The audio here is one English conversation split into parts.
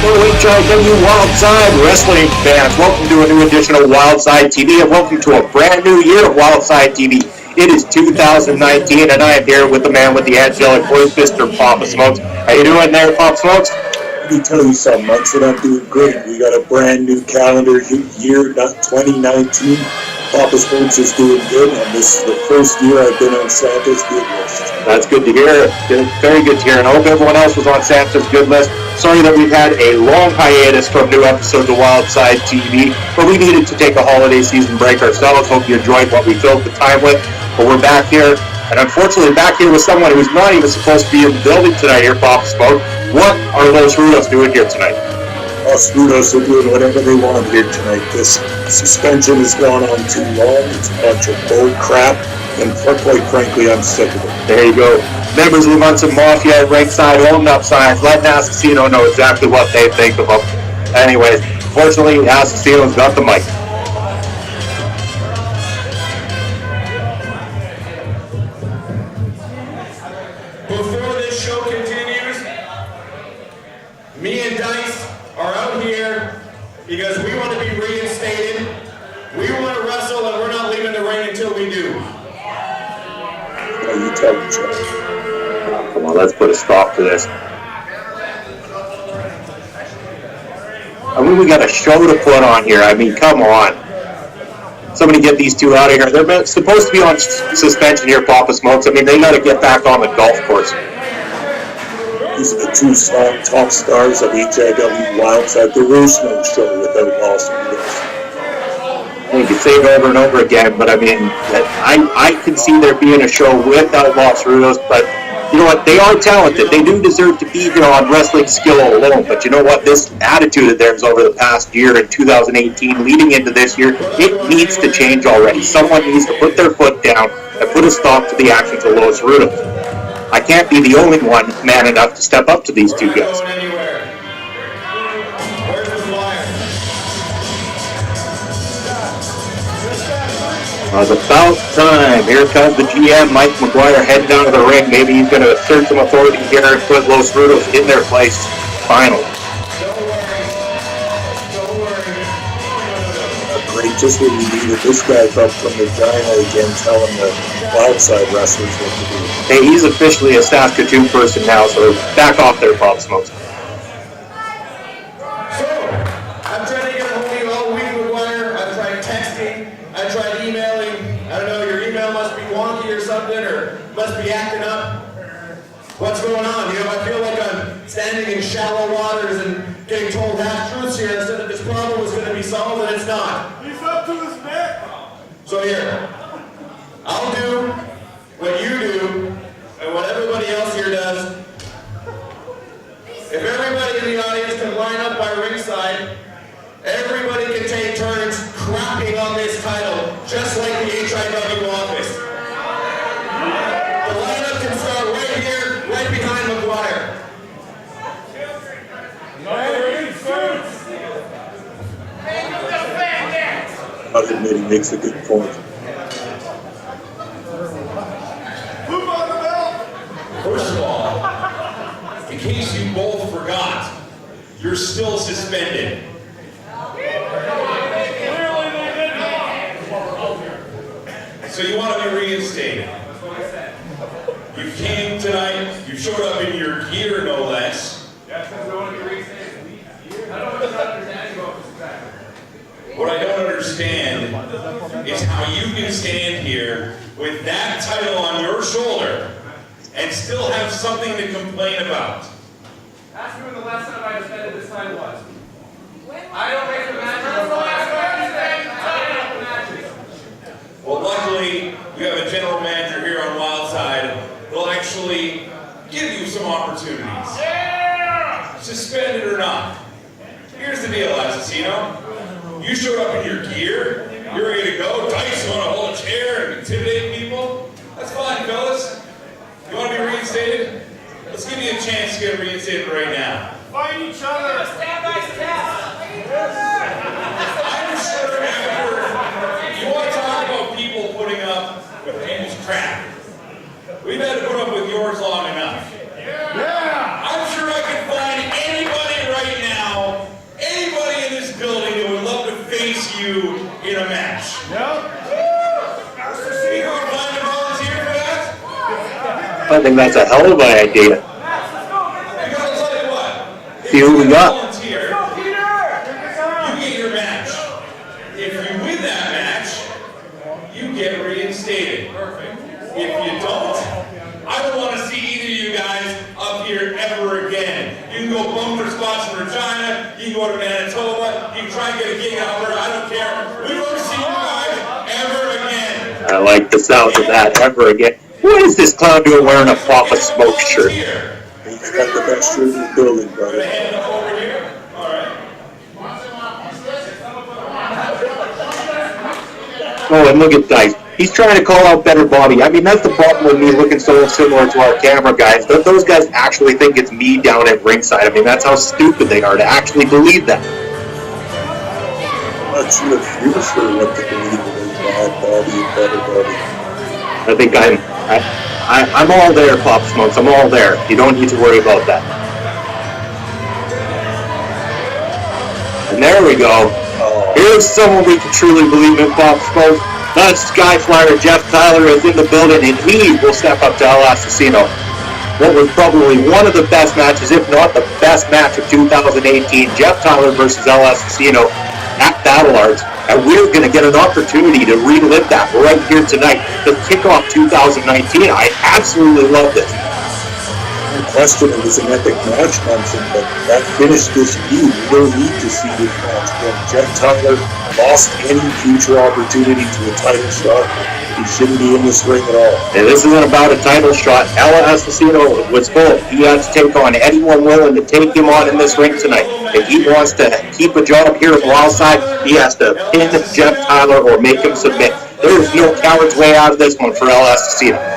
HIW Wildside Wrestling fans, welcome to a new edition of Wildside TV, and welcome to a brand new year of Wildside TV. It is 2019, and I am here with the man with the angelic voice, Mr. Papa Smokes. How you doing there, Papa Smokes? Let me tell you something, Munson, I'm doing great. We got a brand new calendar year, 2019. Papa Smokes is doing good, and this is the first year I've been on Santa's good list. That's good to hear. Very good to hear, and I hope everyone else was on Santa's good list. Sorry that we've had a long hiatus from new episodes of Wildside TV, but we needed to take a holiday season break ourselves. Hope you enjoyed what we filled the time with, but we're back here, and unfortunately back here with someone who's not even supposed to be in the building tonight here, Papa Smoke. What are Los Rudos doing here tonight? Los Rudos are doing whatever they want here tonight. This suspension has gone on too long. It's a bunch of bull crap, and quite frankly, I'm sick of it. There you go. Members of the Munson Mafia at ringside holding up signs, letting Asesino know exactly what they think of him. Anyways, fortunately, Asesino's got the mic. Before this show continues, me and Dice are out here because we want to be reinstated. We want to wrestle, and we're not leaving the ring until we do. Well, you tell me, Chuck. Come on, let's put a stop to this. I mean, we got a show to put on here. I mean, come on. Somebody get these two out of here. They're supposed to be on suspension here, Papa Smokes. I mean, they got to get back on the golf course. These are the two top stars of HIW Wildside. There is no show without Los Rudos. You can say it over and over again, but I mean, I can see there being a show without Los Rudos, but you know what? They are talented. They do deserve to be here on wrestling skill alone, but you know what? This attitude of theirs over the past year in 2018, leading into this year, it needs to change already. Someone needs to put their foot down and put a stop to the actions of Los Rudos. I can't be the only one man enough to step up to these two guys. It's about time. Here comes the GM Mike McGuire heading down to the ring. Maybe he's going to assert some authority here and put Los Rudos in their place. Finally. Great, just what we needed. This guy up from the China again telling the Wildside wrestlers what to do. Hey, he's officially a Saskatoon person now, so back off there, Pop Smokes. Must be acting up. What's going on? You know, I feel like I'm standing in shallow waters and getting told half-truths here instead of this problem was going to be solved, and it's not. He's up to his neck. So here, I'll do what you do and what everybody else here does. If everybody in the audience can line up by ringside, everybody can take turns crapping on this title, just like the HIW office. Right behind McGuire. I'll admit he makes a good point. First of all, in case you both forgot, you're still suspended. So you want to be reinstated. You came tonight, you showed up in your gear, no less. What I don't understand is how you can stand here with that title on your shoulder and still have something to complain about. Ask me when the last time I defended this title was. I don't make the matches. When the last time you defended matches? Well, luckily, we have a general manager here on Wildside. Will actually give you some opportunities. Yeah! Suspended or not. Here's the deal, Asesino. You showed up in your gear. You're ready to go. Dice, you want to hold a chair and intimidate people? That's fine, fellas. You want to be reinstated? Let's give you a chance to get reinstated right now. Fight each other. I'm sure after you want to talk about people putting up with people's crap. We've had to put up with yours long enough. Yeah! I'm sure I can find anybody right now in a match. You can find a volunteer for that? I think that's a hell of an idea. Because I'll tell you what. See who we got. Volunteer, you get your match. If you win that match, you get reinstated. Perfect. If you don't, I don't want to see either of you guys up here ever again. You can go bumper spots in Regina, you can go to Manitoba, you can try and get a gig out there, I don't care. We don't see you guys ever again. I like the sound of that, ever again. What is this clown doing wearing a Papa Smokes shirt? He's got the best shirt in the building, brother. Hand up over here. All right. Oh, and look at Dice. He's trying to call out Better Bobby. I mean, that's the problem with me looking so similar to our camera guys. Those guys actually think it's me down at ringside. I mean, that's how stupid they are to actually believe that. I'm not sure if you're sure what to believe in Bad Bobby and Better Bobby. I think I'm all there, Pop Smokes. I'm all there. You don't need to worry about that. And there we go. Here's someone we can truly believe in, Pop Smokes. That Skyflyer Jeff Tyler is in the building, and he will step up to El Asesino. What was probably one of the best matches, if not the best match of 2018, Jeff Tyler versus El Asesino at Battle Arts. And we're going to get an opportunity to relive that right here tonight to kick off 2019. I absolutely love this. No question it was an epic match, Munson, but that finished this feud. We don't need to see this match. When Jeff Tyler lost any future opportunity to a title shot, he shouldn't be in this ring at all. And this isn't about a title shot. El Asesino was full. He has to take on anyone willing to take him on in this ring tonight. If he wants to keep a job here at Wildside, he has to pin Jeff Tyler or make him submit. There is no coward's way out of this one for El Asesino.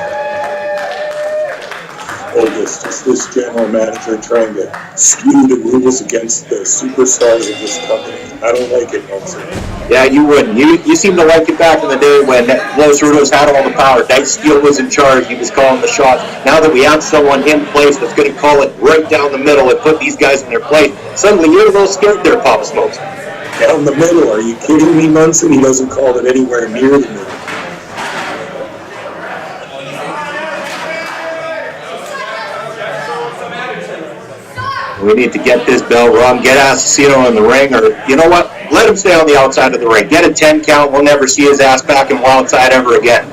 Just this general manager trying to skew the rules against the superstars of this company. I don't like it, Munson. Yeah, you wouldn't. You seem to like it back in the day when Los Rudos had all the power. Dice Steele was in charge. He was calling the shots. Now that we have someone in place that's going to call it right down the middle and put these guys in their place, suddenly you're a little scared there, Papa Smokes. Down the middle? Are you kidding me, Munson? He doesn't call it anywhere near the middle. We need to get this bell rung, get Asesino in the ring, or you know what? Let him stay on the outside of the ring. Get a 10 count. We'll never see his ass back in Wildside ever again.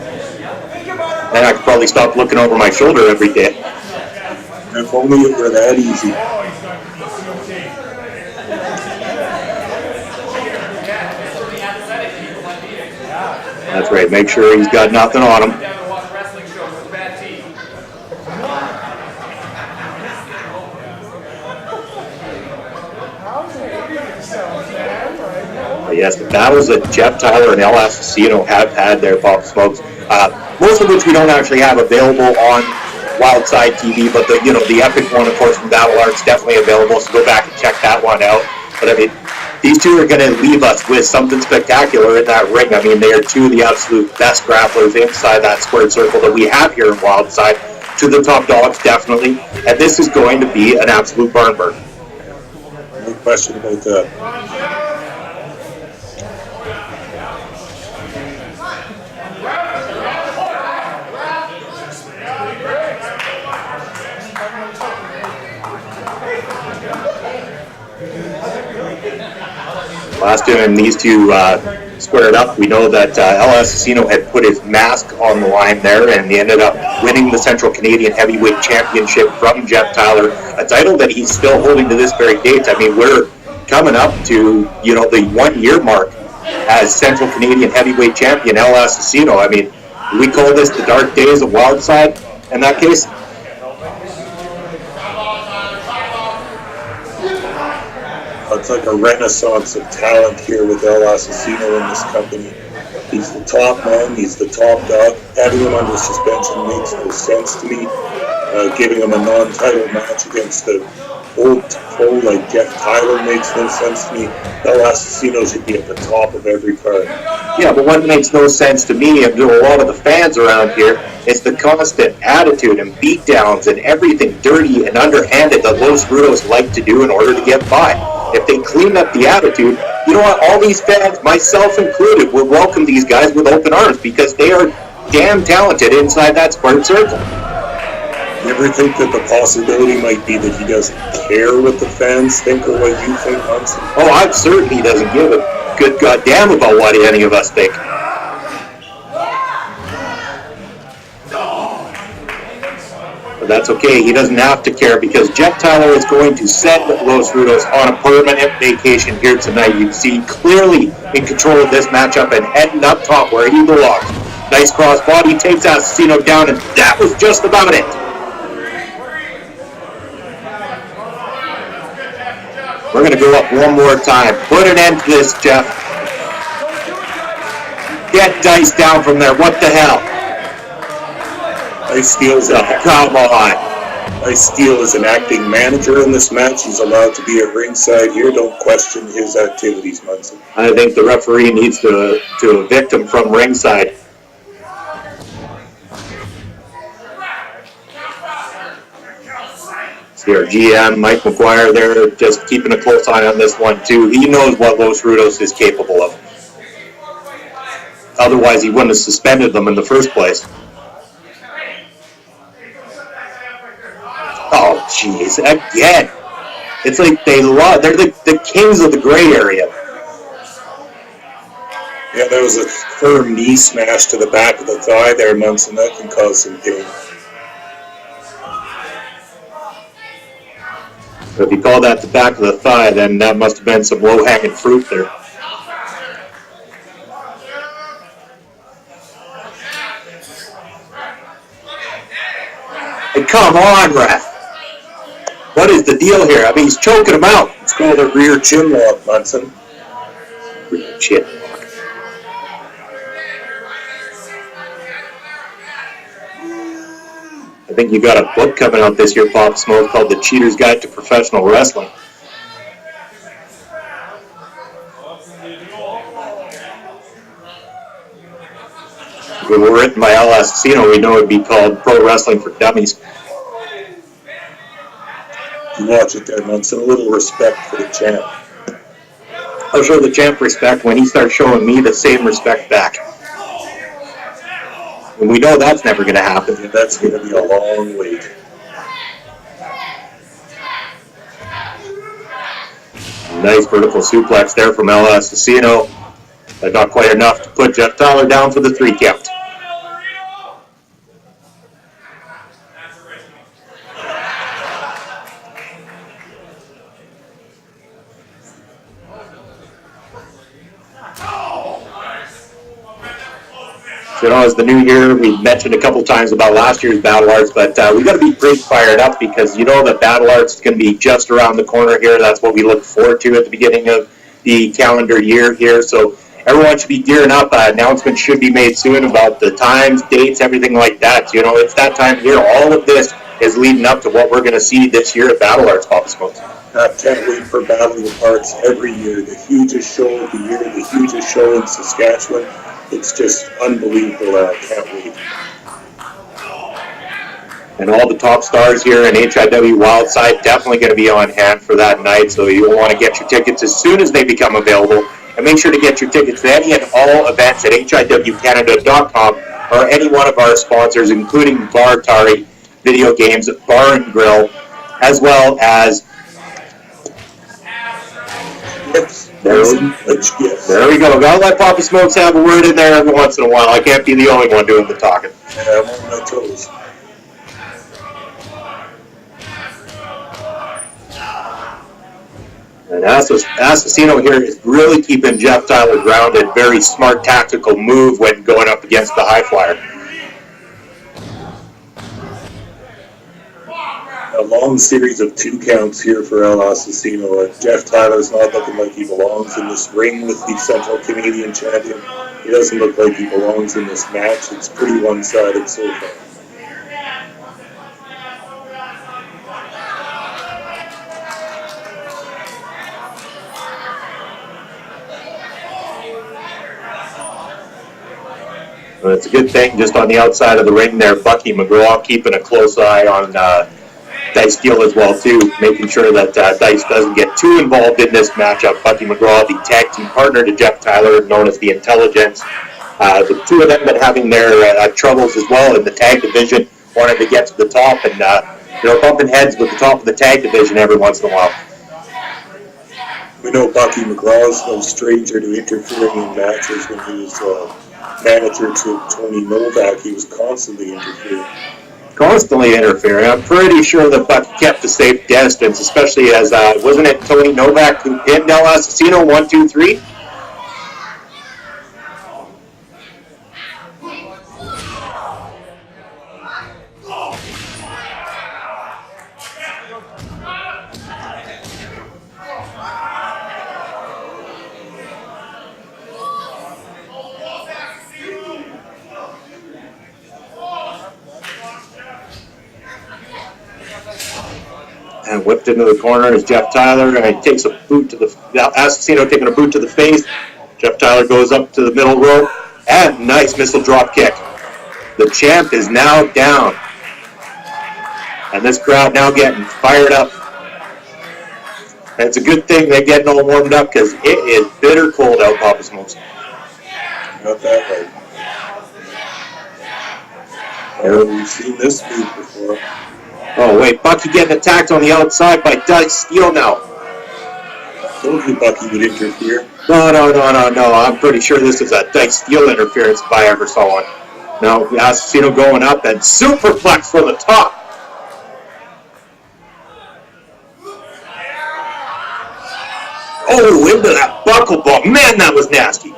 Then I could probably stop looking over my shoulder every day. If only it were that easy. That's right. Make sure he's got nothing on him. Yes, the battles that Jeff Tyler and El Asesino have had there, Pop Smokes, most of which we don't actually have available on Wildside TV, but the epic one, of course, from Battle Arts, definitely available, so go back and check that one out. But I mean, these two are going to leave us with something spectacular in that ring. I mean, they are two of the absolute best grapplers inside that squared circle that we have here in Wildside. To the top dogs, definitely, and this is going to be an absolute barn burner. No question about that. Last time these two squared up, we know that El Asesino had put his mask on the line there, and he ended up winning the Central Canadian Heavyweight Championship from Jeff Tyler, a title that he's still holding to this very date. I mean, we're coming up to, the 1 year mark as Central Canadian Heavyweight Champion El Asesino. I mean, we call this the dark days of Wildside in that case. It's like a renaissance of talent here with El Asesino in this company. He's the top man, he's the top dog. Having him under suspension makes no sense to me. Giving him a non-title match against the old foe like Jeff Tyler makes no sense to me. El Asesino should be at the top of every card. Yeah, but what makes no sense to me and to a lot of the fans around here is the constant attitude and beatdowns and everything dirty and underhanded that Los Rudos like to do in order to get by. If they clean up the attitude, you know what, all these fans, myself included, will welcome these guys with open arms because they are damn talented inside that squared circle. You ever think that the possibility might be that he doesn't care what the fans think or what you think, Munson? Oh, I'm certain he doesn't give a good goddamn about what any of us think. But that's okay, he doesn't have to care because Jeff Tyler is going to send Los Rudos on a permanent vacation here tonight. You see clearly in control of this matchup and heading up top where he belongs. Nice cross body, takes Asesino down, and that was just about it. We're going to go up one more time. Put an end to this, Jeff. Get Dice down from there. What the hell? Ice Steel is Come on. Ice Steel is an acting manager in this match. He's allowed to be at ringside here. Don't question his activities, Munson. I think the referee needs to evict him from ringside. See our GM Mike McGuire there, just keeping a close eye on this one too. He knows what Los Rudos is capable of. Otherwise, he wouldn't have suspended them in the first place. Oh, jeez, again. It's like they're the kings of the gray area. Yeah, there was a firm knee smash to the back of the thigh there, Munson. That can cause some pain. If you call that the back of the thigh, then that must have been some low-hanging fruit there. Hey, come on, ref. What is the deal here? I mean, he's choking him out. It's called a rear chin lock, Munson. Rear chin lock. I think you got a book coming out this year, Papa Smokes, called The Cheater's Guide to Professional Wrestling. If it were written by Asesino, we know it would be called Pro Wrestling for Dummies. You watch it there, Munson. A little respect for the champ. I'll show the champ respect when he starts showing me the same respect back. And we know that's never going to happen. And that's going to be a long wait. Nice vertical suplex there from Asesino, but not quite enough to put Jeff Tyler down for the 3 count. You know, as the new year, we mentioned a couple times about last year's Battle Arts, but we got to be pretty fired up because you know that Battle Arts is going to be just around the corner here. That's what we look forward to at the beginning of the calendar year here. So everyone should be gearing up. Announcements should be made soon about the times, dates, everything like that. You know, it's that time of year. All of this is leading up to what we're going to see this year at Battle Arts, Papa Smokes. I can't wait for Battle of the Arts every year. The hugest show of the year, the hugest show in Saskatchewan. It's just unbelievable. I can't wait. And all the top stars here in HIW Wildside definitely going to be on hand for that night, so you'll want to get your tickets as soon as they become available. And make sure to get your tickets to any and all events at hiwcanada.com or any one of our sponsors, including Bar Atari Video Games, Bar and Grill, as well as... There we go. Gotta let Papa Smokes have a word in there every once in a while. I can't be the only one doing the talking. Yeah, I'm on my toes. And Asesino here is really keeping Jeff Tyler grounded. Very smart tactical move when going up against the high flyer. A long series of 2 counts here for Asesino. Jeff Tyler's not looking like he belongs in this ring with the Central Canadian champion. He doesn't look like he belongs in this match. It's pretty one-sided so far. But it's a good thing just on the outside of the ring there, Bucky McGraw keeping a close eye on Dice Steele as well, too, making sure that Dice doesn't get too involved in this matchup. Bucky McGraw, the tag team partner to Jeff Tyler, known as the Intelligence. The two of them been having their troubles as well in the tag division, wanted to get to the top and, bumping heads with the top of the tag division every once in a while. We know Bucky McGraw is no stranger to interfering in matches. When he was manager to Tony Novak, he was constantly interfering. I'm pretty sure that Bucky kept a safe distance, especially as, wasn't it Tony Novak who pinned El Asesino 1, 2, 3? And whipped into the corner is Jeff Tyler, and he takes a boot to the Asesino taking a boot to the face. Jeff Tyler goes up to the middle rope, and nice missile drop kick. The champ is now down, and this crowd now getting fired up. And it's a good thing they're getting all warmed up because it is bitter cold out, Papa Smokes. Not that right. We've seen this move before. Oh, wait, Bucky getting attacked on the outside by Dice Steele now. I told you Bucky would interfere. No. I'm pretty sure this is a Dice Steele interference if I ever saw one. Now, Asesino going up and superplex for the top. Oh, into that buckle ball. Man, that was nasty.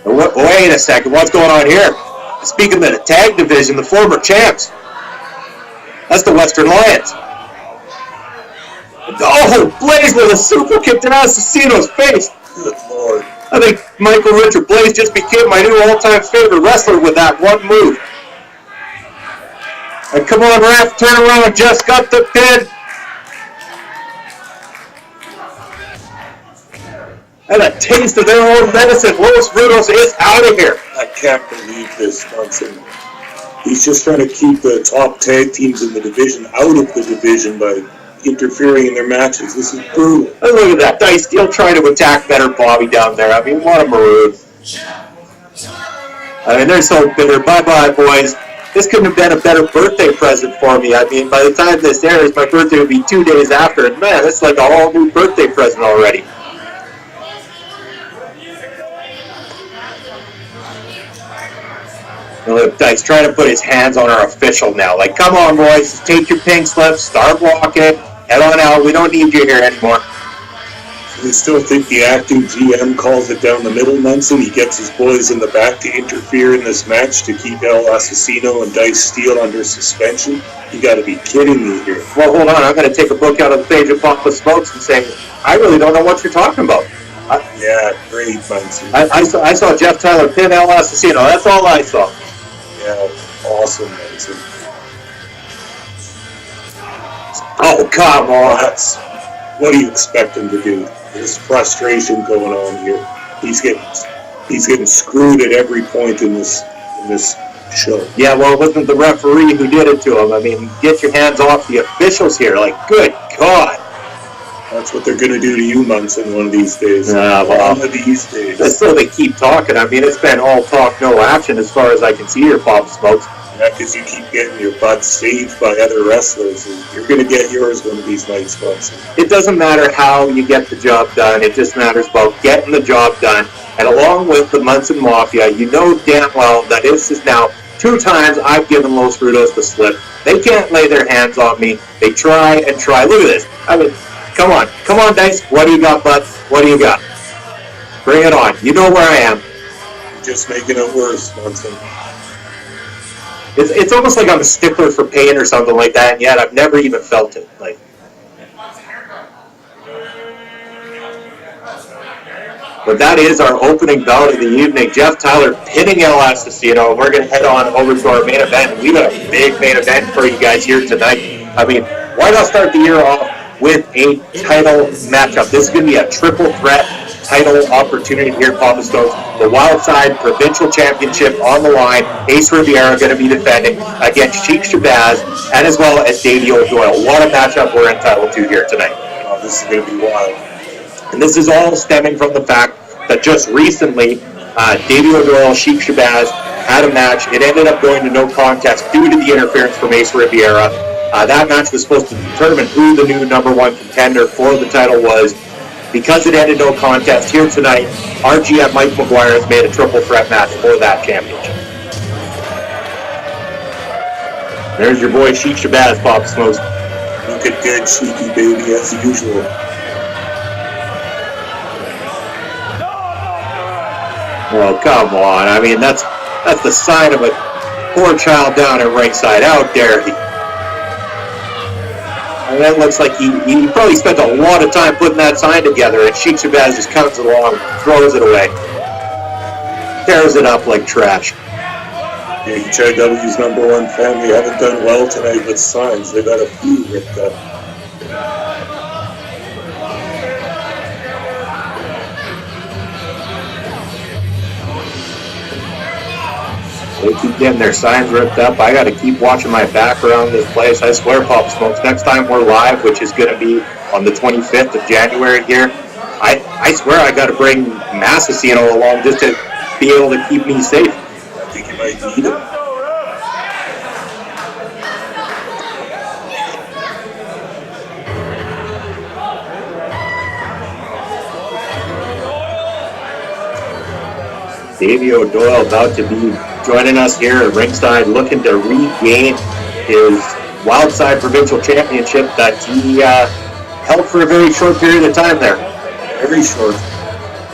Wait a second, what's going on here? Speaking of the tag division, the former champs. That's the Western Lions. Oh, Blaze with a super kick to Asesino's face. Good Lord. I think Michael Richard Blaze just became my new all-time favorite wrestler with that one move. And come on, ref, turn around, just got the pin. And a taste of their own medicine. Los Rudos is out of here. I can't believe this, Munson. He's just trying to keep the top tag teams in the division out of the division by interfering in their matches. This is brutal. And look at that. Dice Steele trying to attack better Bobby down there. I mean, what a maroon. I mean, they're so bitter. Bye-bye, boys. This couldn't have been a better birthday present for me. I mean, by the time this airs, my birthday would be 2 days after. And man, it's like a whole new birthday present already. Look, Dice trying to put his hands on our official now. Like, come on, boys, take your pink slips, start walking, head on out. We don't need you here anymore. They still think the acting GM calls it down the middle, Munson. He gets his boys in the back to interfere in this match to keep El Asesino and Dice Steele under suspension. You got to be kidding me here. Well, hold on. I'm going to take a book out of the page of Papa Smokes and say, I really don't know what you're talking about. Yeah, great, Munson. I saw Jeff Tyler pin El Asesino. That's all I saw. Yeah, awesome, Munson. Oh, come on. What do you expect him to do? There's frustration going on here. He's getting screwed at every point in this show. Yeah, well, it wasn't the referee who did it to him. I mean, get your hands off the officials here. Like, good God. That's what they're going to do to you, Munson, one of these days. One of these days. That's so they keep talking. I mean, it's been all talk, no action as far as I can see here, Papa Smokes. Yeah, because you keep getting your butt saved by other wrestlers, and you're going to get yours one of these nights, Munson. It doesn't matter how you get the job done. It just matters about getting the job done. And along with the Munson Mafia, you know damn well that this is now 2 times I've given Los Rudos the slip. They can't lay their hands on me. They try and try. Look at this. I mean, come on, Dice. What do you got, bud? What do you got? Bring it on. You know where I am. You're just making it worse, Munson. It's almost like I'm a stickler for pain or something like that, and yet I've never even felt it. Like, but that is our opening bout of the evening. Jeff Tyler pinning El Asesino. We're going to head on over to our main event. We got a big main event for you guys here tonight. I mean, why not start the year off with a title matchup? This is going to be a triple threat title opportunity here, Papa Smokes. The Wildside Provincial Championship on the line. Ace Riviera going to be defending against Sheik Shabaz and as well as Davey O Doyle. What a matchup we're entitled to here tonight. Oh, this is going to be wild. And this is all stemming from the fact that just recently, Davey O Doyle, Sheik Shabaz had a match. It ended up going to no contest due to the interference from Ace Riviera. That match was supposed to determine who the new number one contender for the title was. Because it ended no contest here tonight, our GM Mike McGuire has made a triple threat match for that championship. There's your boy Sheik Shabaz, Papa Smokes. Looking good, Sheiky baby, as usual. Well, come on. I mean, that's the sign of a poor child down at ringside. Out there. And that looks like he probably spent a lot of time putting that sign together, and Sheik Shabaz just comes along and throws it away. Tears it up like trash. Yeah, HIW's number one family haven't done well tonight with signs. They got a few ripped up. They keep getting their signs ripped up. I got to keep watching my back around this place. I swear, Papa Smokes, next time we're live, which is going to be on the 25th of January here, I swear I got to bring Asesino along just to be able to keep me safe. I think you might need it. Davey O Doyle about to be joining us here at ringside, looking to regain his Wildside Provincial Championship that he held for a very short period of time there. Very short.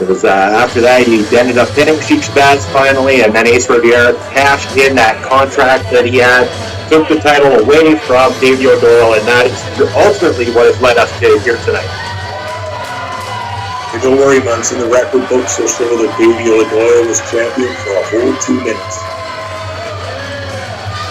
It was after that he ended up pinning Sheik Shabaz finally, and then Ace Riviera cashed in that contract that he had, took the title away from Davey O Doyle, and that is ultimately what has led us to here tonight. Hey, don't worry, Munson, the record books will show that Davey O Doyle was champion for a whole 2 minutes.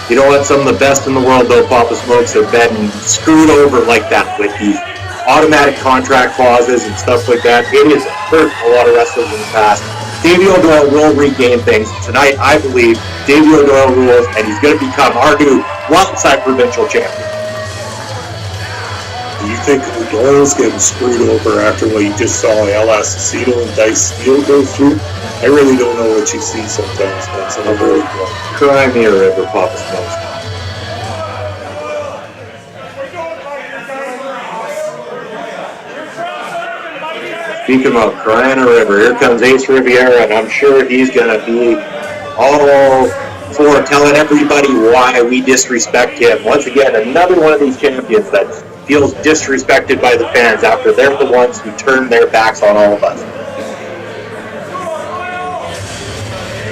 You know what? Some of the best in the world, though, Papa Smokes, have been screwed over like that with these automatic contract clauses and stuff like that. It has hurt a lot of wrestlers in the past. Davey O Doyle will regain things. Tonight, I believe Davey O Doyle rules, and he's going to become our new Wildside Provincial Champion. Do you think O'Doyle's getting screwed over after what you just saw El Asesino and Dice Steel go through? I really don't know what you see sometimes, Munson. I'm really wrong. Cry me a river, Papa Smokes. Speaking about crying a river, here comes Ace Riviera, and I'm sure he's going to be all for telling everybody why we disrespect him. Once again, another one of these champions that feels disrespected by the fans after they're the ones who turn their backs on all of us.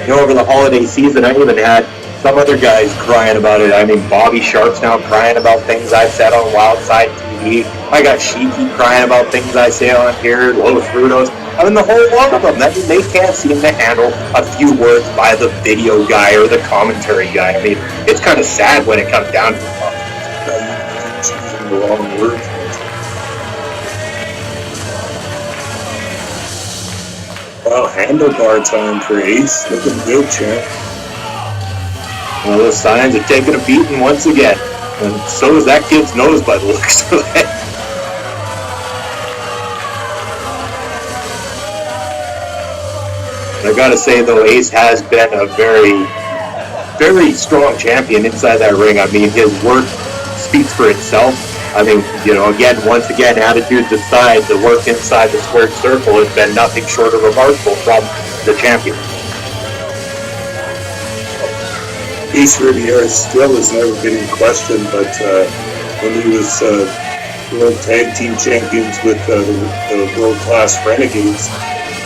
You know, over the holiday season, I even had some other guys crying about it. I mean, Bobby Sharp's now crying about things I've said on Wildside TV. I got Sheiky crying about things I say on here, Los Rudos. I mean, the whole lot of them. That means they can't seem to handle a few words by the video guy or the commentary guy. I mean, it's kind of sad when it comes down to it. Choosing the wrong word. Wow, handlebar time for Ace. Looking good, champ. Well, those signs are taking a beating once again. And so is that kid's nose by the looks of it. I gotta say, though, Ace has been a very, very strong champion inside that ring. I mean, his work speaks for itself. I mean, you know, once again, attitudes aside, the work inside the squared circle has been nothing short of remarkable from the champion. Ace Riviera still has never been in question, but when he was World Tag Team Champions with the World Class Renegades,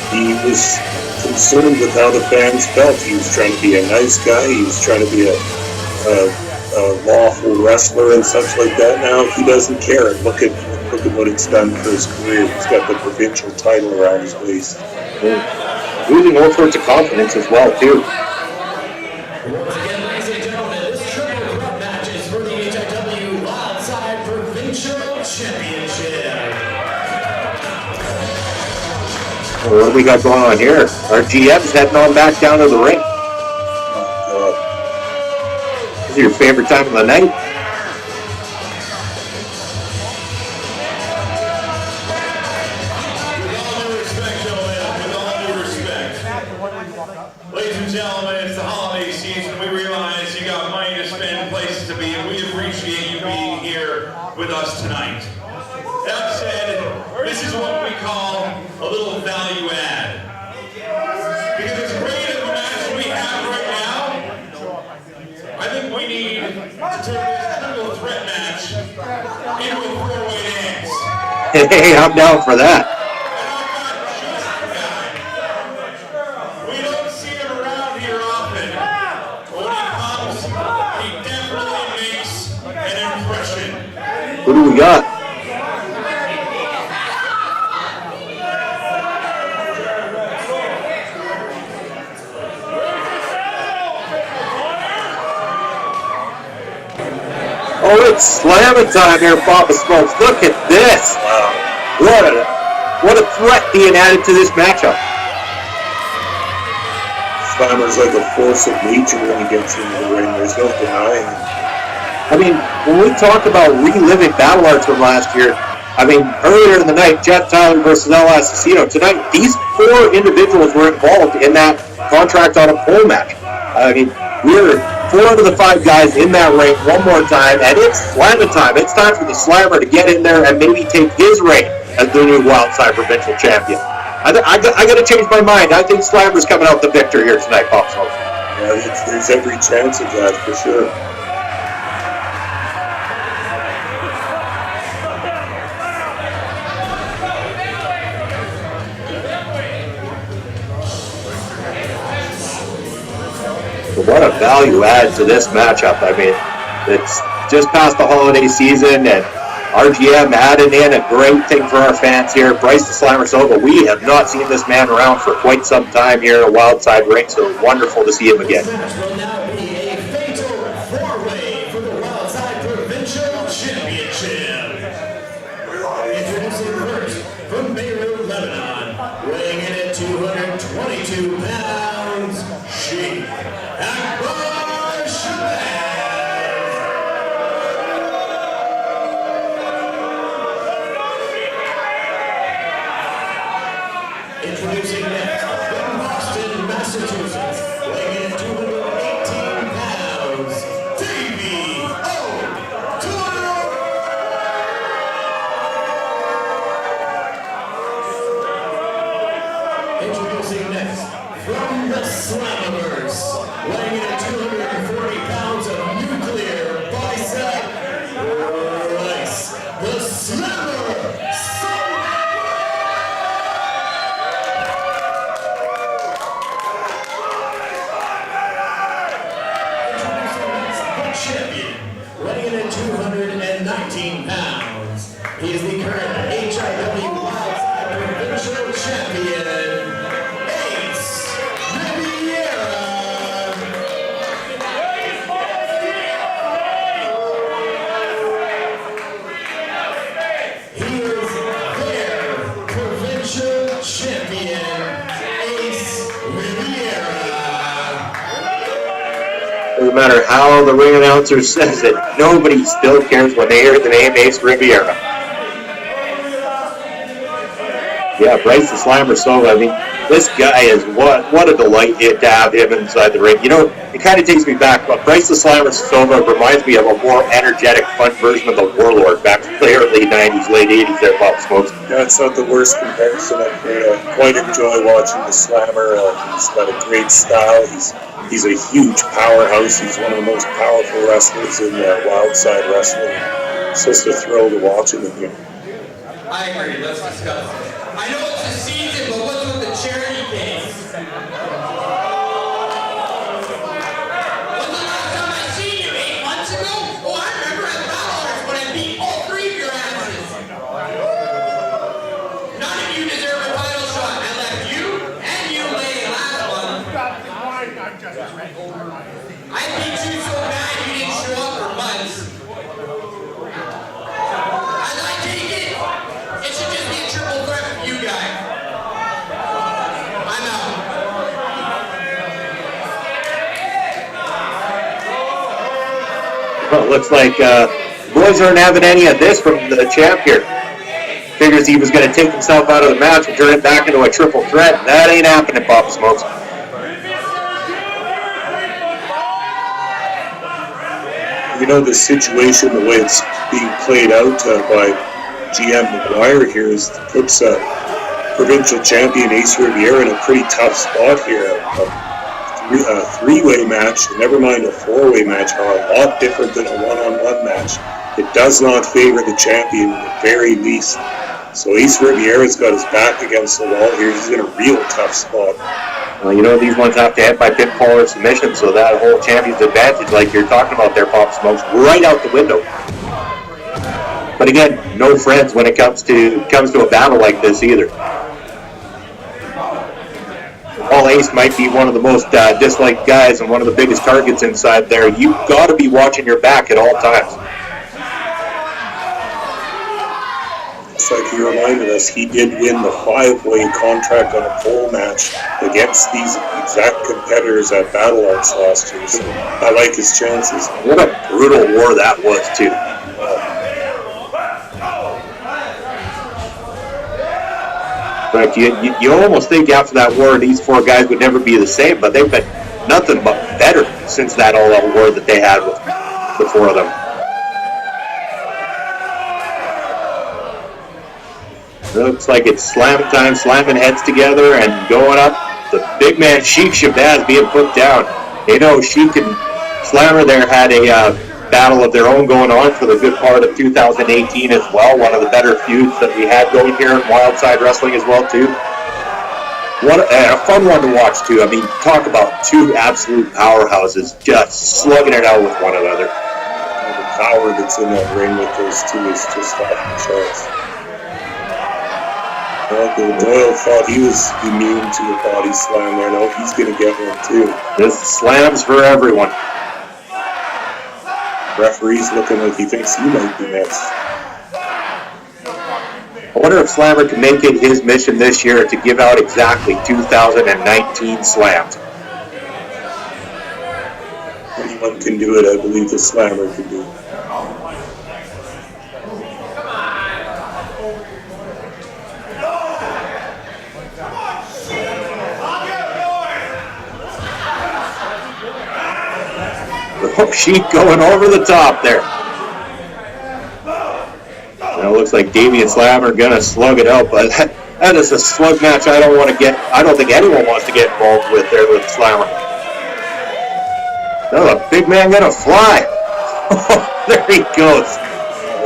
he was concerned with how the fans felt. He was trying to be a nice guy. He was trying to be a lawful wrestler and such like that. Now he doesn't care. Look at what it's done for his career. He's got the provincial title around his waist. Losing all sorts of confidence as well, too. Once again, ladies and gentlemen, this triple threat match is for the HIW Wildside Provincial Championship. What do we got going on here? Our GM's heading on back down to the ring. This is your favorite time of the night? Ladies and gentlemen, it's the holiday season. We realize you got money to spend, places to be, and we appreciate you being here with us tonight. That said, this is what we call a little value add. Because as great as the match we have right now, I think we need to turn this triple threat match into a four-way dance. Hey, I'm down for that. What do we got? Oh, it's slamming time here, Papa Smokes. Look at this. Wow. What a threat being added to this matchup. Slammer's like a force of nature when he gets into the ring. There's no denying him. I mean, when we talk about reliving battle arts from last year, I mean, earlier in the night, Jeff Tyler versus El Asesino. Tonight, these 4 individuals were involved in that contract on a pole match. I mean, we're 4 out of the 5 guys in that ring one more time, and it's slamming time. It's time for the Slammer to get in there and maybe take his reign as the new Wildside Provincial Champion. I got to change my mind. I think Slammer's coming out the victor here tonight, Pop Smoke. Yeah, there's every chance of that for sure. What a value add to this matchup. I mean, it's just past the holiday season, and RGM added in a great thing for our fans here. Brice the Slammer Sova. We have not seen this man around for quite some time here at Wildside Ring, so wonderful to see him again. This will now be a fatal 4-way for the Wildside Provincial Championship. Introducing first from Beirut, Lebanon, weighing in at 222 pounds, Sheik Shabaz. Introducing next from Boston, Massachusetts, weighing in at 218 pounds, Davey O Doyle. Introducing next from the Slammiverse, weighing in at 240 pounds of nuclear bicep, Brice, the Slammer, Sova. Introducing next, the champion, weighing in at 219 pounds. He is the current HIW Wildside Provincial Champion, Ace Riviera. He is their provincial champion, Ace Riviera. Doesn't matter how the ring announcer says it, nobody still cares when they hear the name Ace Riviera. Yeah, Brice the Slammer Sova. I mean, this guy is what a delight to have him inside the ring. You know, it kind of takes me back, but Brice the Slammer Sova reminds me of a more energetic, fun version of the Warlord back in the early 90s, late 80s there, Pop Smokes. Yeah, it's not the worst comparison. I quite enjoy watching the Slammer. He's got a great style. He's a huge powerhouse. He's one of the most powerful wrestlers in Wildside wrestling. It's just a thrill to watch him in here. I agree. Let's discuss it. I know it's a season, but what's with the charity case? When's the last time I seen you? 8 months ago? Oh, I remember at Valor's when I beat all 3 of your asses. None of you deserve a title shot. I left you and you laying last month. I beat you so bad you didn't show up for months. As I take it, it should just be a triple threat for you guys. Well, it looks like boys aren't having any of this from the champ here. Figures he was going to take himself out of the match and turn it back into a triple threat. That ain't happening, Papa Smokes. You know, the situation, the way it's being played out by GM McGuire here is puts provincial champion Ace Riviera in a pretty tough spot here. A three-way match, never mind a four-way match, are a lot different than a one-on-one match. It does not favor the champion at the very least. So Ace Riviera's got his back against the wall here. He's in a real tough spot. Well, you know, these ones have to end by pinfall or submission, so that whole champion's advantage, like you're talking about there, Papa Smokes, right out the window. But again, no friends when it comes to a battle like this either. While Ace might be one of the most disliked guys and one of the biggest targets inside there, you've got to be watching your back at all times. It's like he reminded us he did win the 5-way contract on a pole match against these exact competitors at Battle Arts last year, so I like his chances. What a brutal war that was, too. But you almost think after that war these four guys would never be the same, but they've been nothing but better since that all-out war that they had with the four of them. Looks like it's slam time, slamming heads together and going up. The big man Sheik Shabaz being put down. You know, Sheik and Slammer there had a battle of their own going on for the good part of 2018 as well. One of the better feuds that we had going here in Wildside Wrestling as well, too. What a fun one to watch, too. I mean, talk about two absolute powerhouses just slugging it out with one another. The power that's in that ring with those two is just off the charts. Well, Doyle thought he was immune to a body slam there. No, he's going to get one, too. This slams for everyone. Referee's looking like he thinks he might be next. I wonder if Slammer can make it his mission this year to give out exactly 2019 slams. Anyone can do it. I believe the Slammer can do it. Oh, Sheik going over the top there. Now it looks like Davey and Slam are going to slug it out, but that is a slug match I don't think anyone wants to get involved with there with Slammer. No, the big man going to fly. There he goes.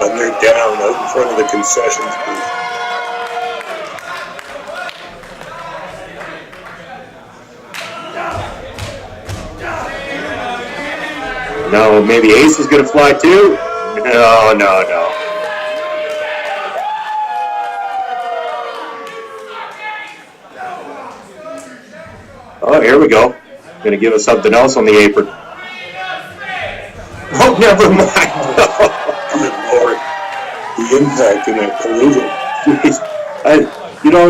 When they're down out in front of the concessions booth. No, maybe Ace is going to fly too? No. Oh, here we go. Going to give us something else on the apron. Oh, never mind. Good Lord. The impact in that collision.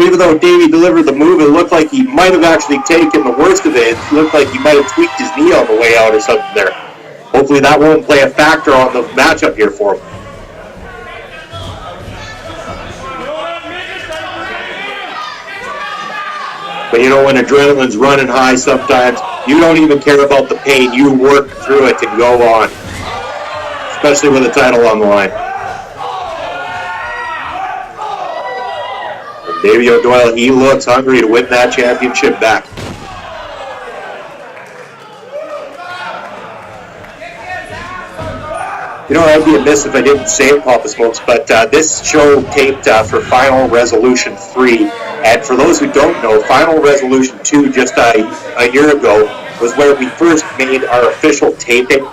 Even though Davey delivered the move, it looked like he might have actually taken the worst of it. It looked like he might have tweaked his knee on the way out or something there. Hopefully that won't play a factor on the matchup here for him. But you know, when adrenaline's running high sometimes, you don't even care about the pain. You work through it and go on. Especially with the title on the line. And Davey O Doyle, he looks hungry to win that championship back. You know, I'd be amiss if I didn't say it, Papa Smokes, but this show taped for Final Resolution 3. And for those who don't know, Final Resolution 2, just a year ago, was where we first made our official taping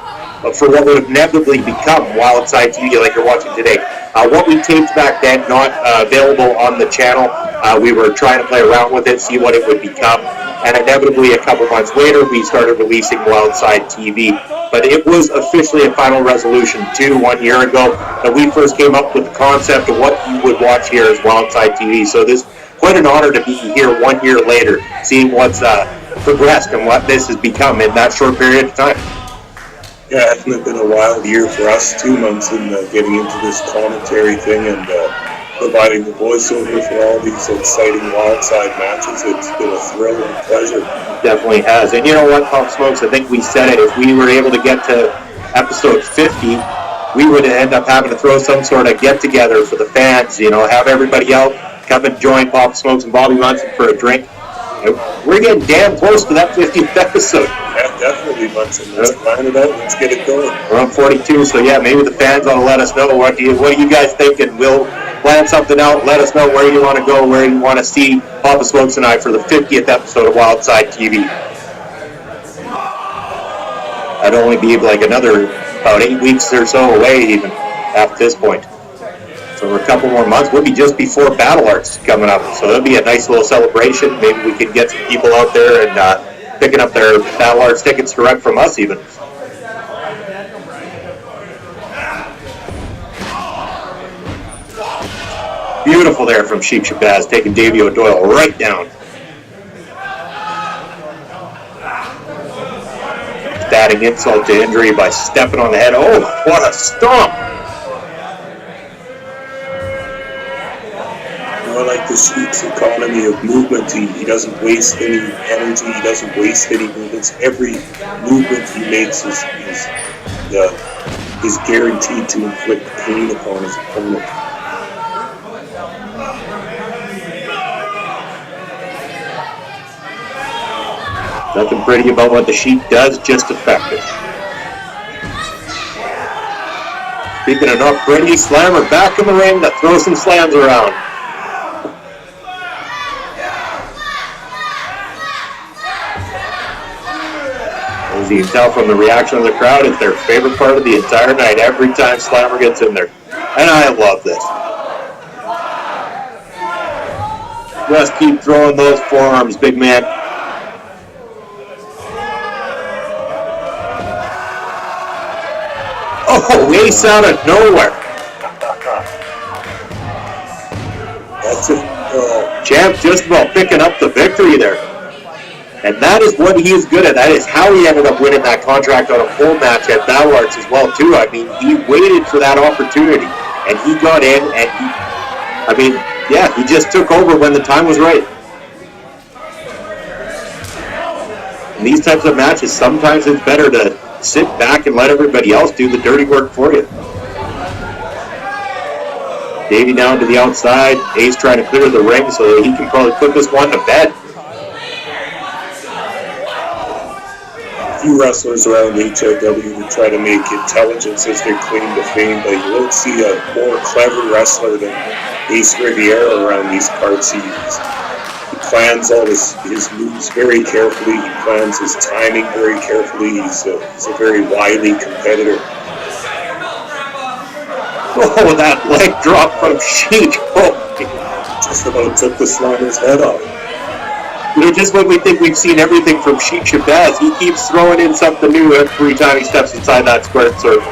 for what would inevitably become Wildside TV like you're watching today. What we taped back then, not available on the channel. We were trying to play around with it, see what it would become. And inevitably, a couple months later, we started releasing Wildside TV. But it was officially a Final Resolution 2 1 year ago that we first came up with the concept of what you would watch here as Wildside TV. So this is quite an honor to be here 1 year later, seeing what's progressed and what this has become in that short period of time. Yeah, hasn't it been a wild year for us, 2 months in getting into this commentary thing and providing the voiceover for all these exciting Wildside matches? It's been a thrill and a pleasure. Definitely has. And you know what, Pop Smokes, I think we said it, if we were able to get to episode 50, we would end up having to throw some sort of get-together for the fans, you know, have everybody out, come and join Pop Smokes and Bobby Munson for a drink. We're getting damn close to that 50th episode. Yeah, definitely, Munson. Let's plan it out. Let's get it going. We're on 42, so yeah, maybe the fans ought to let us know what are you guys thinking. We'll plan something out. Let us know where you want to go, where you want to see Papa Smokes and I for the 50th episode of Wildside TV. That'd only be like another about 8 weeks or so away even after this point. So we're a couple more months. We'll be just before Battle Arts coming up. So it'll be a nice little celebration. Maybe we can get some people out there and picking up their Battle Arts tickets direct from us even. Beautiful there from Sheik Shabaz, taking Davey O Doyle right down. Just adding insult to injury by stepping on the head. Oh, what a stomp! I like the Sheik's economy of movement. He doesn't waste any energy. He doesn't waste any movements. Every movement he makes is guaranteed to inflict pain upon his opponent. Nothing pretty about what the Sheik does, just effective. Speaking of not pretty, Slammer back in the ring to throw some slams around. As you can tell from the reaction of the crowd, it's their favorite part of the entire night every time Slammer gets in there. And I love this. Just keep throwing those forearms, big man. Oh, Ace out of nowhere. That's it. Champ just about picking up the victory there. And that is what he is good at. That is how he ended up winning that contract on a full match at Battle Arts as well, too. I mean, he waited for that opportunity, and he got in, and he just took over when the time was right. In these types of matches, sometimes it's better to sit back and let everybody else do the dirty work for you. Davey down to the outside. Ace trying to clear the ring so that he can probably put this one to bed. A few wrestlers around HIW who try to make intelligence as their claim to fame, but you won't see a more clever wrestler than Ace Riviera around these parts. He plans all his moves very carefully. He plans his timing very carefully. He's a very wily competitor. Oh, that leg drop from Sheik. Oh. Just about took the Slammer's head off. You know, just when we think we've seen everything from Sheik Shabaz, he keeps throwing in something new every time he steps inside that squared circle.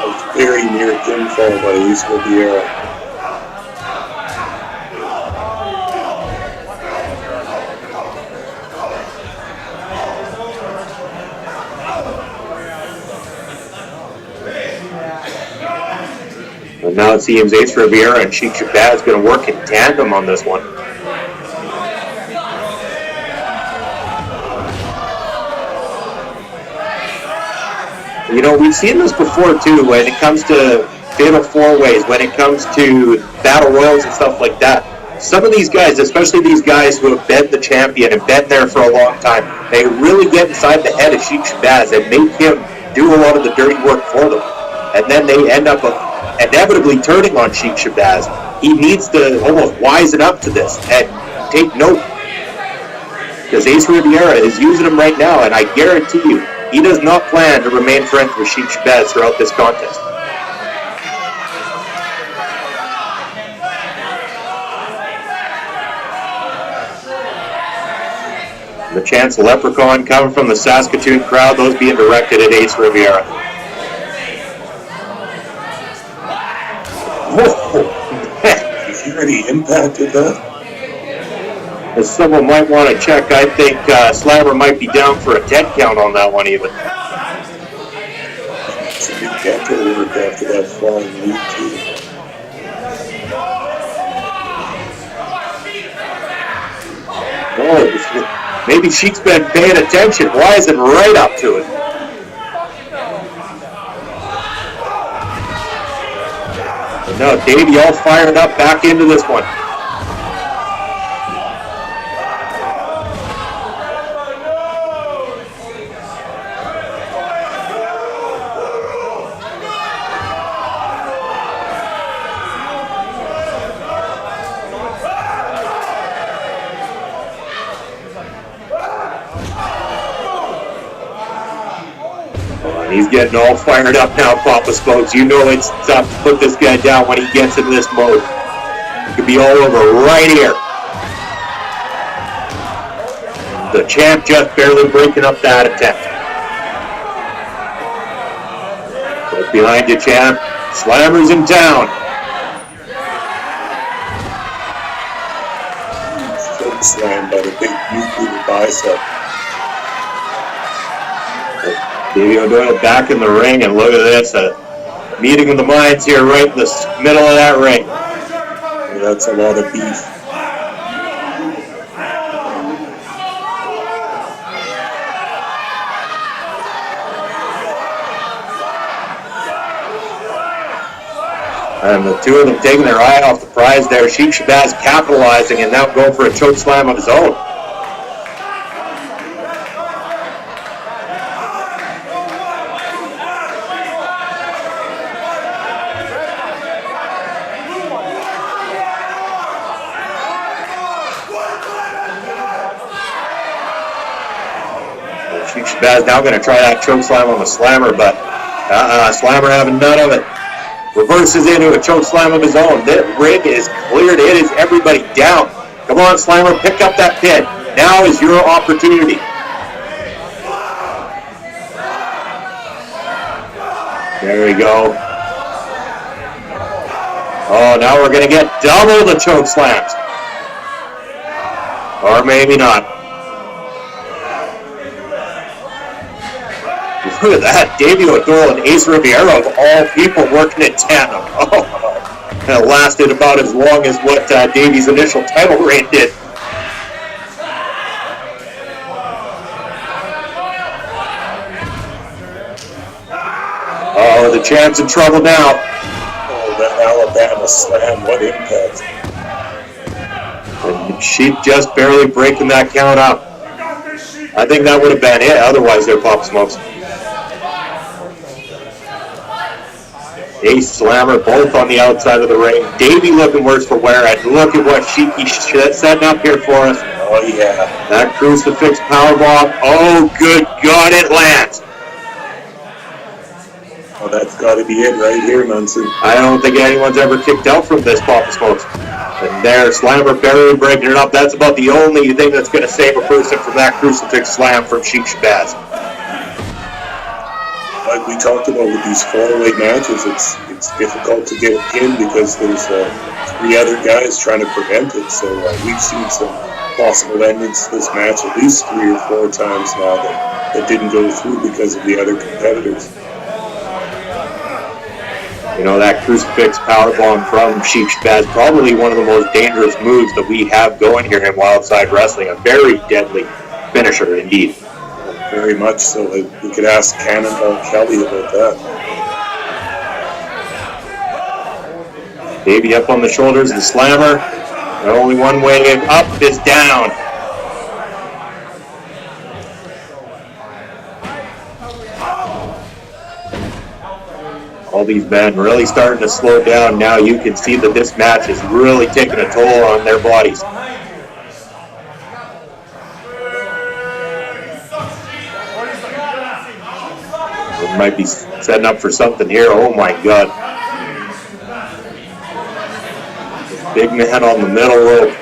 A very near pinfall by Ace Riviera. And now it seems Ace Riviera and Sheik Shabaz going to work in tandem on this one. You know, we've seen this before too when it comes to fatal four-ways, when it comes to battle royals and stuff like that. Some of these guys, especially these guys who have been the champion and been there for a long time, they really get inside the head of Sheik Shabaz and make him do a lot of the dirty work for them. And then they end up inevitably turning on Sheik Shabaz. He needs to almost wisen up to this and take note. Because Ace Riviera is using him right now, and I guarantee you, he does not plan to remain friends with Sheik Shabaz throughout this contest. The Chance Leprechaun coming from the Saskatoon crowd, those being directed at Ace Riviera. Did you hear any impact of that? As someone might want to check, I think Slammer might be down for a 10 count on that one even. So we got to work after that flying lead too. Oh, maybe Sheik's been paying attention. Why isn't right up to it? But no, Davey all fired up back into this one. He's getting all fired up now, Papa Smokes. You know it's tough to put this guy down when he gets into this mode. He could be all over right here. The champ just barely breaking up that attempt. Right behind you, champ. Slammer's in town. Choke slam by the big nuclear bicep. Davey O Doyle back in the ring, and look at this, a meeting of the minds here right in the middle of that ring. Yeah, that's a lot of beef. And the two of them taking their eye off the prize there. Sheik Shabaz capitalizing and now going for a choke slam of his own. Sheik Shabaz now going to try that choke slam on the Slammer, but Slammer having none of it. Reverses into a choke slam of his own. That ring is cleared. It is everybody down. Come on, Slammer, pick up that pin. Now is your opportunity. There we go. Oh, now we're going to get double the choke slams. Or maybe not. Look at that, Davey O Doyle and Ace Riviera of all people working in tandem. Oh, that lasted about as long as what Davey's initial title reign did. Oh, the champ's in trouble now. Oh, that Alabama slam, what impact. And Sheik just barely breaking that count up. I think that would have been it, otherwise they're Papa Smokes. Ace, Slammer, both on the outside of the ring. Davey looking worse for wear. And look at what Sheiky's setting up here for us. Oh, yeah. That crucifix powerbomb. Oh, good God, it lands. Oh, that's got to be it right here, Munson. I don't think anyone's ever kicked out from this, Papa Smokes. And there, Slammer barely breaking it up. That's about the only thing that's going to save a person from that crucifix slam from Sheik Shabaz. Like we talked about with these four-way matches, it's difficult to get a pin because there's 3 other guys trying to prevent it. So we've seen some possible endings to this match at least 3 or 4 times now that didn't go through because of the other competitors. You know, that crucifix powerbomb from Sheik Shabaz, probably one of the most dangerous moves that we have going here in Wildside Wrestling. A very deadly finisher indeed. Very much so. We could ask Cannonball Kelly about that. Davey up on the shoulders of the Slammer. And only one way up is down. All these men really starting to slow down. Now you can see that this match is really taking a toll on their bodies. We might be setting up for something here. Oh my God. Big man on the middle rope.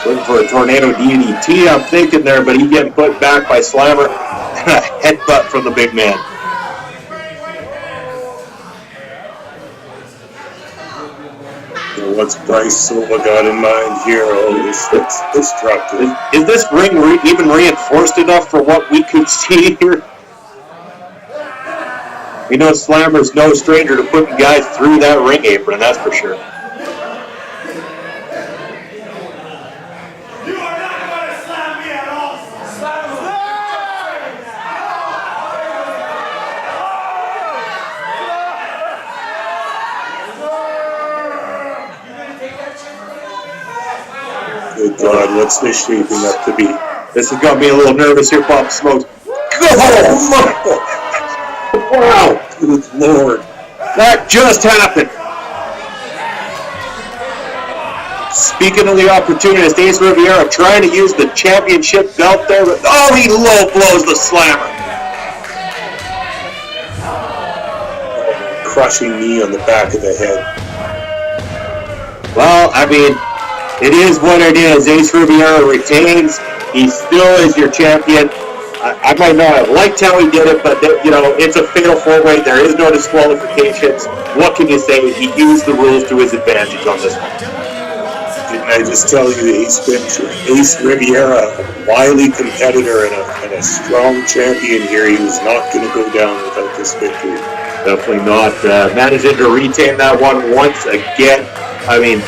Looking for a tornado DDT, I'm thinking there, but he getting put back by Slammer. Headbutt from the big man. what's Brice Sova got in mind here. Oh, this truck. Is this ring even reinforced enough for what we could see here? You know, Slammer's no stranger to putting guys through that ring apron, that's for sure. You are not going to slam me at all. Good God, what's this shaping up to be? This has got me a little nervous here, Papa Smokes. Oh, wow! Good Lord. That just happened. Speaking of the opportunist, Ace Riviera trying to use the championship belt there, but oh, he low blows the Slammer. Crushing knee on the back of the head. Well, I mean, it is what it is. Ace Riviera retains. He still is your champion. I might not have liked how he did it, but, you know, it's a fatal four-way. There is no disqualifications. What can you say? He used the rules to his advantage on this one. Didn't I just tell you Ace Riviera, a wily competitor and a strong champion here, he was not going to go down without this victory. Definitely not. Managing to retain that one once again. I mean,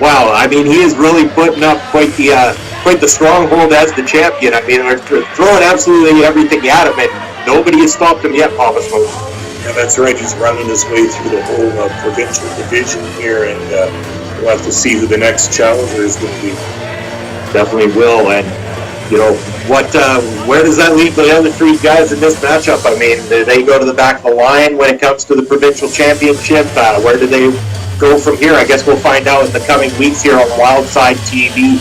wow. I mean, he is really putting up quite the stronghold as the champion. I mean, they're throwing absolutely everything at him, and nobody has stopped him yet, Papa Smokes. Yeah, that's right. He's running his way through the whole provincial division here, and we'll have to see who the next challenger is going to be. Definitely will, and you know what? Where does that leave the other three guys in this matchup? I mean, do they go to the back of the line when it comes to the provincial championship? Where do they go from here? I guess we'll find out in the coming weeks here on Wildside TV.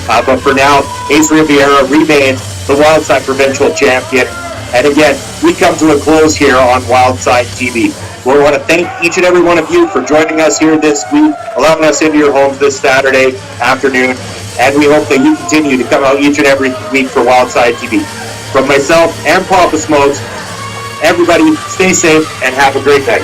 But for now, Ace Riviera remains the Wildside Provincial Champion. And again, we come to a close here on Wildside TV. We want to thank each and every one of you for joining us here this week, allowing us into your homes this Saturday afternoon. And we hope that you continue to come out each and every week for Wildside TV. From myself and Papa Smokes, everybody stay safe and have a great night.